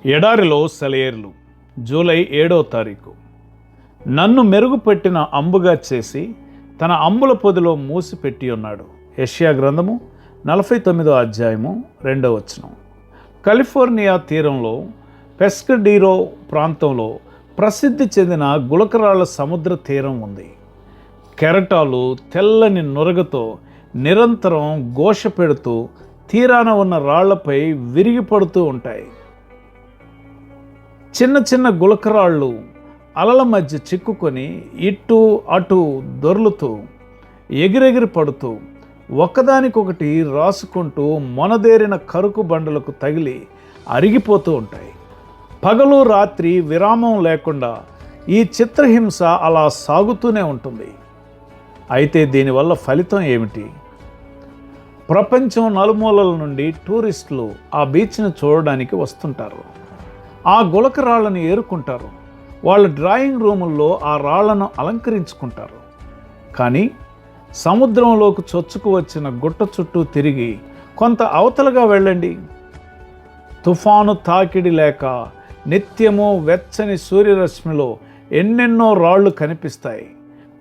ఎడారిలో సెలయేర్లు. జూలై 7వ తారీఖు. నన్ను మెరుగుపెట్టిన అంబుగా చేసి తన అంబుల పొదిలో మూసిపెట్టి ఉన్నాడు. యెషయా గ్రంథము 49వ అధ్యాయము 2వ వచనం. కాలిఫోర్నియా తీరంలో పెస్కడీరో ప్రాంతంలో ప్రసిద్ధి చెందిన గులకరాళ్ల సముద్ర తీరం ఉంది. కెరటాలు తెల్లని నురగతో నిరంతరం ఘోష పెడుతూ తీరాన ఉన్న రాళ్లపై విరిగిపడుతూ ఉంటాయి. చిన్న చిన్న గులకరాళ్ళు అలల మధ్య చిక్కుకొని ఇటు అటు దొర్లుతూ ఎగిరెగిరి పడుతూ ఒకదానికొకటి రాసుకుంటూ మొనదేరిన కరుకు బండలకు తగిలి అరిగిపోతూ ఉంటాయి. పగలు రాత్రి విరామం లేకుండా ఈ చిత్రహింస అలా సాగుతూనే ఉంటుంది. అయితే దీనివల్ల ఫలితం ఏమిటి? ప్రపంచం నలుమూలల నుండి టూరిస్టులు ఆ బీచ్ను చూడడానికి వస్తుంటారు. ఆ గులకరాళ్లను ఏరుకుంటారు. వాళ్ళ డ్రాయింగ్ రూముల్లో ఆ రాళ్లను అలంకరించుకుంటారు. కానీ సముద్రంలోకి చొచ్చుకు వచ్చిన గుట్ట చుట్టూ తిరిగి కొంత అవతలగా వెళ్ళండి. తుఫాను తాకిడి లేక నిత్యము వెచ్చని సూర్యరశ్మిలో ఎన్నెన్నో రాళ్ళు కనిపిస్తాయి.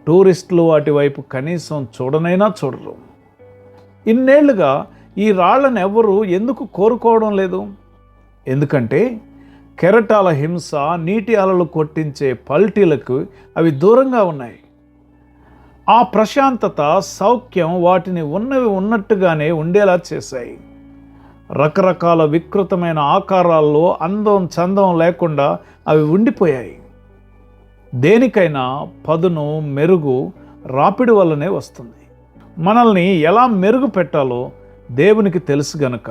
టూరిస్టులు వాటి వైపు కనీసం చూడనైనా చూడరు. ఇన్నేళ్లుగా ఈ రాళ్లను ఎవ్వరూ ఎందుకు కోరుకోవడం లేదు? ఎందుకంటే కెరటాల హింస, నీటి అలలు కొట్టించే పల్టీలకు అవి దూరంగా ఉన్నాయి. ఆ ప్రశాంతత, సౌఖ్యం వాటిని ఉన్నవి ఉన్నట్టుగానే ఉండేలా చేశాయి. రకరకాల వికృతమైన ఆకారాల్లో అందం చందం లేకుండా అవి ఉండిపోయాయి. దేనికైనా పదును, మెరుగు రాపిడి వల్లనే వస్తుంది. మనల్ని ఎలా మెరుగు పెట్టాలో దేవునికి తెలుసు గనుక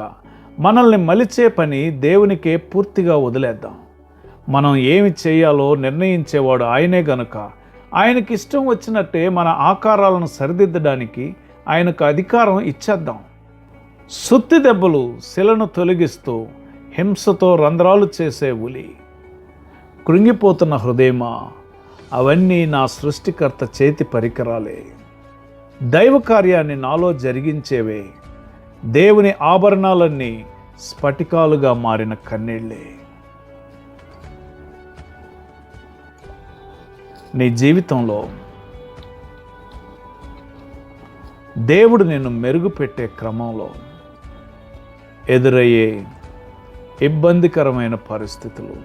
మనల్ని మలిచే పని దేవునికే పూర్తిగా వదిలేద్దాం. మనం ఏమి చేయాలో నిర్ణయించేవాడు ఆయనే గనుక ఆయనకి ఇష్టం వచ్చినట్టే మన ఆకారాలను సరిదిద్దడానికి ఆయనకు అధికారం ఇచ్చేద్దాం. సుత్తి దెబ్బలు శిలను తొలగిస్తూ హింసతో రంధ్రాలు చేసే ఉలి. కృంగిపోతున్న హృదయమా, అవన్నీ నా సృష్టికర్త చేతి పరికరాలే. దైవ కార్యాన్ని నాలో జరిగించేవే. దేవుని ఆభరణాలన్నీ స్ఫటికాలుగా మారిన కన్నీళ్లే. నీ జీవితంలో దేవుడు నిన్ను మెరుగుపెట్టే క్రమంలో ఎదురయ్యే ఇబ్బందికరమైన పరిస్థితులు,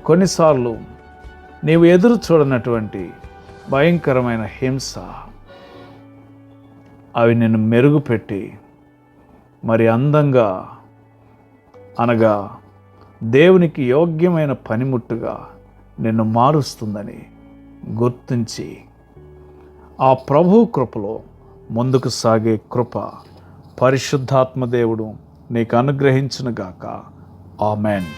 కొన్నిసార్లు నీవు ఎదురు చూడనటువంటి భయంకరమైన హింస, అవి నిన్ను మెరుగుపెట్టి మరి అందంగా, అనగా దేవునికి యోగ్యమైన పనిముట్టుగా నిన్ను మారుస్తుందని గుర్తించి ఆ ప్రభు కృపలో ముందుకు సాగే కృప పరిశుద్ధాత్మ దేవుడు నీకు అనుగ్రహించునుగాక. ఆమెన్.